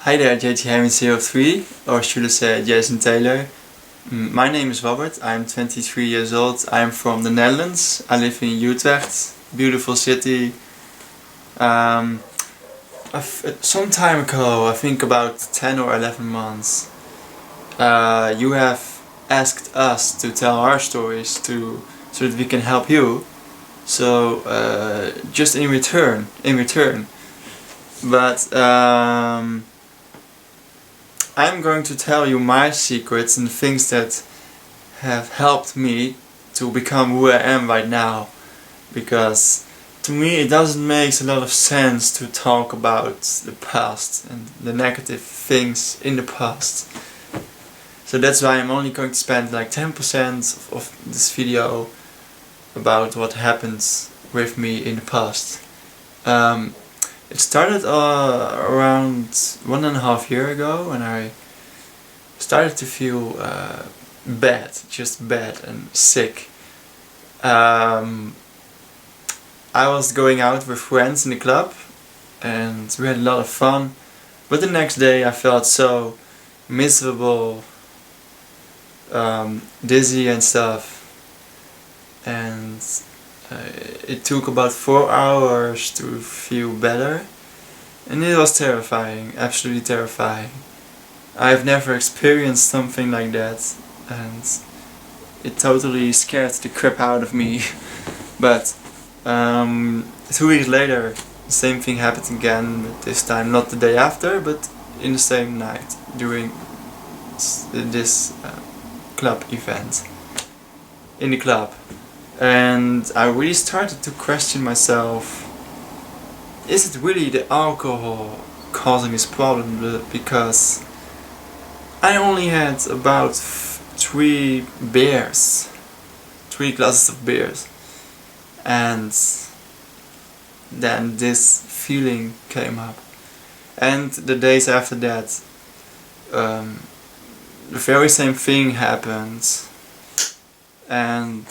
Hi there, JT03, or should I say Jason Taylor. My name is Robert, I'm 23 years old, I'm from the Netherlands, I live in Utrecht, beautiful city. Some time ago, I think about 10 or 11 months, you have asked us to tell our stories so that we can help you. So, just in return. But, I'm going to tell you my secrets and things that have helped me to become who I am right now. Because to me it doesn't make a lot of sense to talk about the past and the negative things in the past. So that's why I'm only going to spend like 10% of this video about what happened with me in the past. It started around 1.5 years ago when I started to feel just bad and sick. I was going out with friends in the club and we had a lot of fun, but the next day I felt so miserable, dizzy and stuff, and it took about 4 hours to feel better, and it was terrifying, absolutely terrifying. I've never experienced something like that, and it totally scared the crap out of me. But 2 weeks later, the same thing happened again, but this time not the day after, but in the same night during this club event in the club. And I really started to question myself, is it really the alcohol causing this problem? Because I only had about 3 glasses of beers, and then this feeling came up. And the days after that, the very same thing happened, and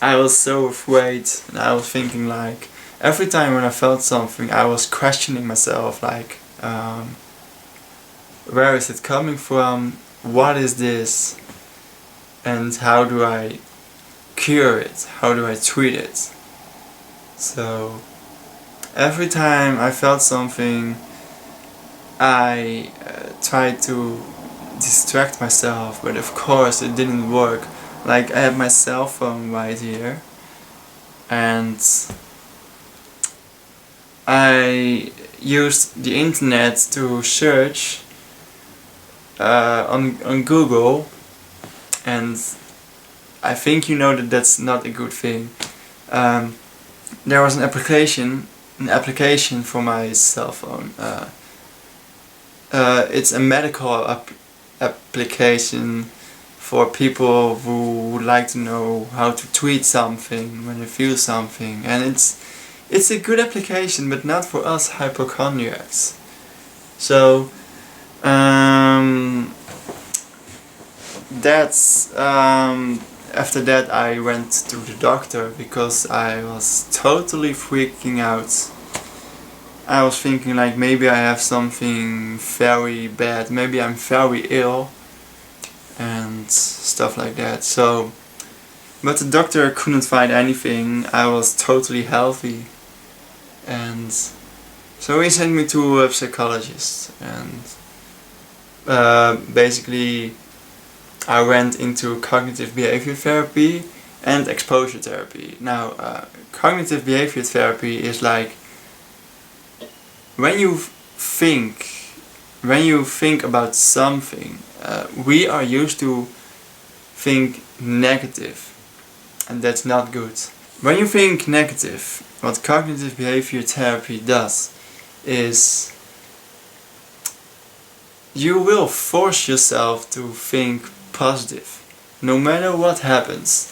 I was so afraid, and I was thinking like, every time when I felt something I was questioning myself like, where is it coming from, what is this, and how do I cure it, how do I treat it? So every time I felt something I tried to distract myself, but of course it didn't work. Like, I had my cell phone right here, and I used the internet to search on Google, and I think you know that that's not a good thing. There was an application for my cell phone. It's a medical application for people who would like to know how to treat something when they feel something, and it's a good application, but not for us hypochondriacs. So after that I went to the doctor because I was totally freaking out. I was thinking like, maybe I have something very bad, maybe I'm very ill and stuff like that. So, but the doctor couldn't find anything. I was totally healthy, and so he sent me to a psychologist, and basically I went into cognitive behavior therapy and exposure therapy. Now, cognitive behavior therapy is like when you think about something, we are used to think negative, and that's not good. When you think negative, what cognitive behavior therapy does is you will force yourself to think positive, no matter what happens.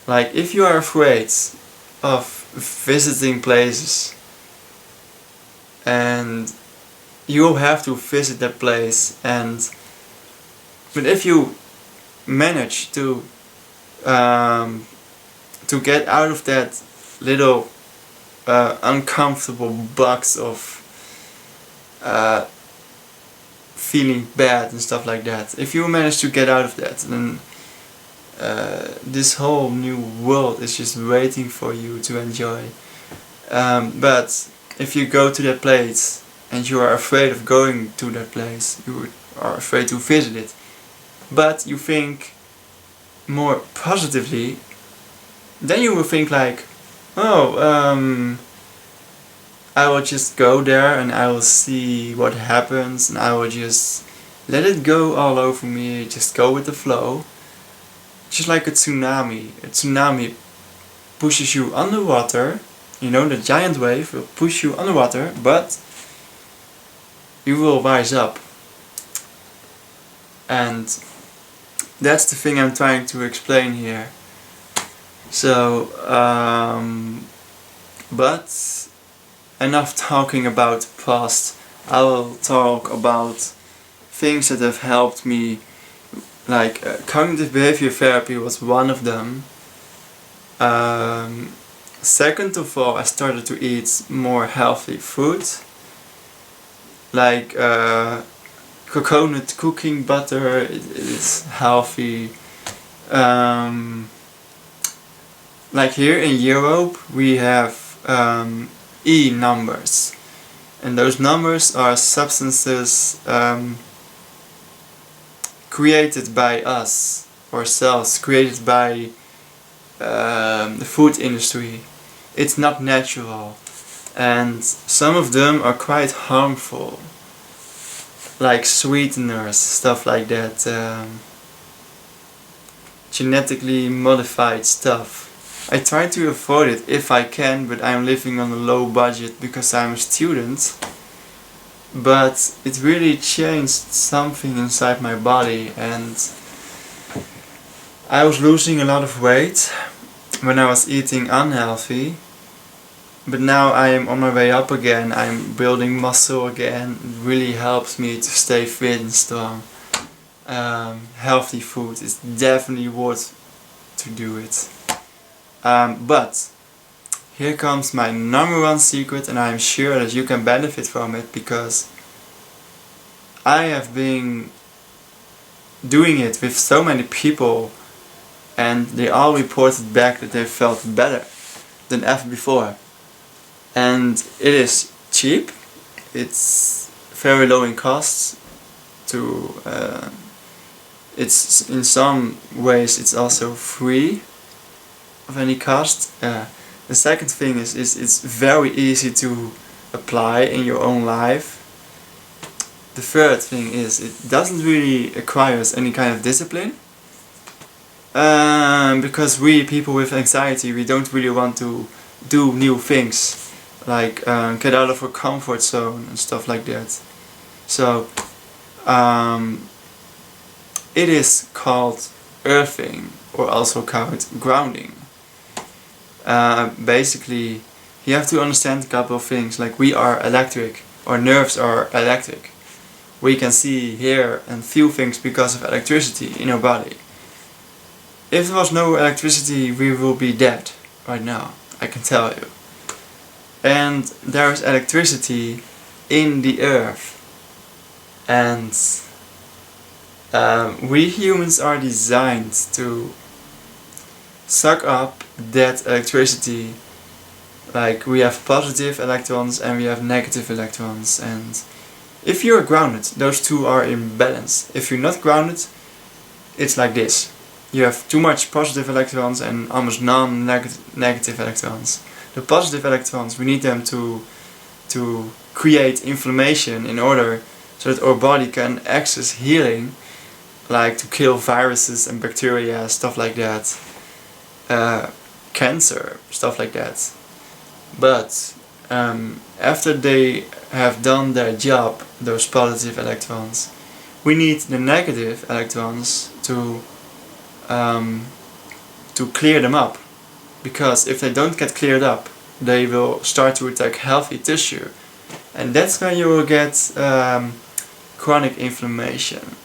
Like, if you are afraid of visiting places, and you will have to visit that place, but if you manage to get out of that little uncomfortable box of feeling bad and stuff like that. If you manage to get out of that, then this whole new world is just waiting for you to enjoy. But if you go to that place and you are afraid of going to that place, you are afraid to visit it, but you think more positively, then you will think like, oh, I will just go there and I will see what happens, and I will just let it go all over me, just go with the flow. Just like a tsunami. A tsunami pushes you underwater, you know, the giant wave will push you underwater, but you will rise up. And that's the thing I'm trying to explain here. So, but enough talking about the past. I will talk about things that have helped me, like cognitive behavior therapy was one of them. Second of all, I started to eat more healthy food, like coconut cooking butter. It is healthy. Like here in Europe we have E numbers, and those numbers are substances created by us ourselves, created by the food industry. It's not natural, and some of them are quite harmful, like sweeteners, stuff like that, genetically modified stuff. I try to avoid it if I can, but I'm living on a low budget because I'm a student. But it really changed something inside my body, and I was losing a lot of weight when I was eating unhealthy, but now I am on my way up again. I'm building muscle again. It really helps me to stay fit and strong. Healthy food is definitely worth to do it. But here comes my number one secret, and I'm sure that you can benefit from it, because I have been doing it with so many people, and they all reported back that they felt better than ever before. And it is cheap, it's very low in costs to it's in some ways it's also free of any cost. The second thing is it's very easy to apply in your own life. The third thing is it doesn't really require any kind of discipline, because we people with anxiety, we don't really want to do new things, like get out of our comfort zone and stuff like that. So it is called earthing, or also called grounding. Basically, you have to understand a couple of things, like we are electric, our nerves are electric. We can see, hear and feel things because of electricity in our body. If there was no electricity, we will be dead right now, I can tell you. And there is electricity in the earth. And we humans are designed to suck up that electricity. Like, we have positive electrons and we have negative electrons, and if you're grounded, those two are in balance. If you're not grounded, it's like this. You have too much positive electrons and almost none negative electrons. The positive electrons, we need them to create inflammation in order so that our body can access healing, like to kill viruses and bacteria, stuff like that. Cancer, stuff like that. But after they have done their job, those positive electrons, we need the negative electrons to clear them up, because if they don't get cleared up, they will start to attack healthy tissue, and that's when you will get chronic inflammation.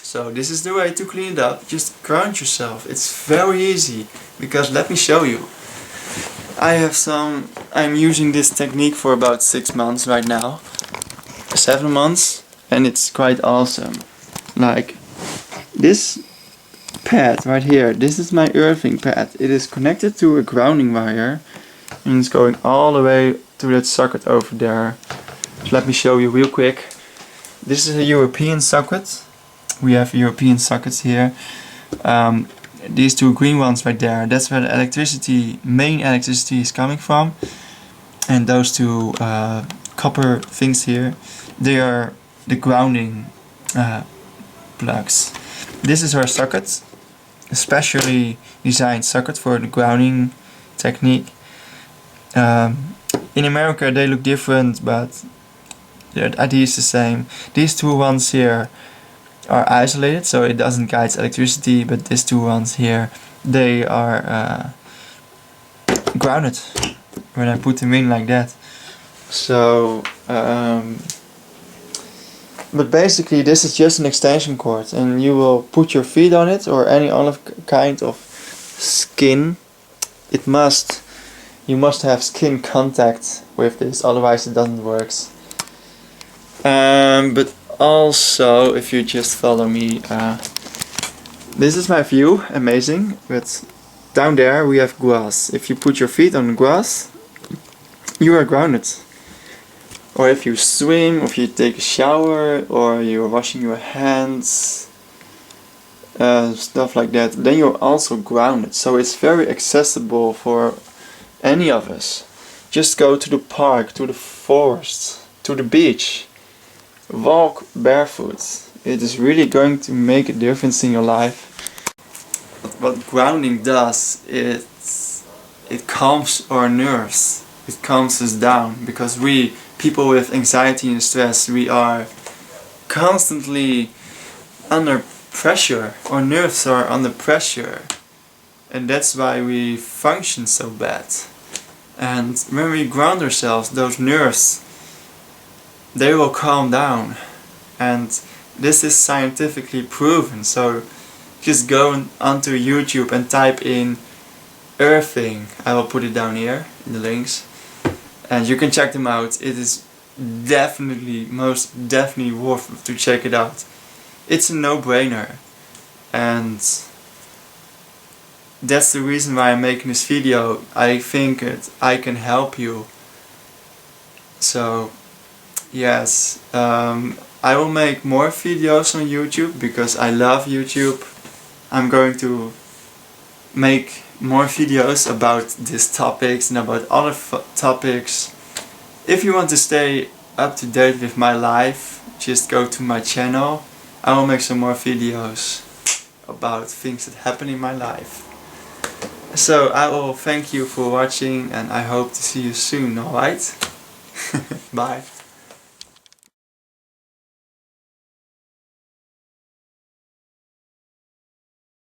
So this is the way to clean it up. Just ground yourself. It's very easy, because let me show you. I'm using this technique for about 6 months right now. 7 months. and it's quite awesome. Like this pad right here, this is my earthing pad. It is connected to a grounding wire and it's going all the way to that socket over there. So let me show you real quick. This is a European socket. We have European sockets here. These two green ones right there, that's where the electricity, main electricity is coming from. And those two copper things here, they are the grounding plugs. This is our socket, a specially designed socket for the grounding technique. In America they look different, but the idea is the same. These two ones here are isolated, so it doesn't guide electricity, but these two ones here, they are grounded when I put them in like that. So but basically this is just an extension cord, and you will put your feet on it or any other kind of skin. You must have skin contact with this, otherwise it doesn't work. But also, if you just follow me, this is my view, amazing, but down there we have grass. If you put your feet on the grass, you are grounded. Or if you swim, or if you take a shower, or you're washing your hands, stuff like that, then you're also grounded. So it's very accessible for any of us. Just go to the park, to the forest, to the beach, walk barefoot. It is really going to make a difference in your life. What grounding does, it calms our nerves. It calms us down, because we, people with anxiety and stress, we are constantly under pressure. Our nerves are under pressure, and that's why we function so bad. And when we ground ourselves, those nerves, they will calm down, and this is scientifically proven. So just go onto YouTube and type in earthing. I will put it down here in the links, and you can check them out. It is definitely, most definitely worth it to check it out. It's a no-brainer, and that's the reason why I'm making this video. I think that I can help you. So yes, I will make more videos on YouTube because I love YouTube. I'm going to make more videos about these topics and about other topics. If you want to stay up to date with my life, just go to my channel. I will make some more videos about things that happen in my life. So I will thank you for watching, and I hope to see you soon, alright? Bye.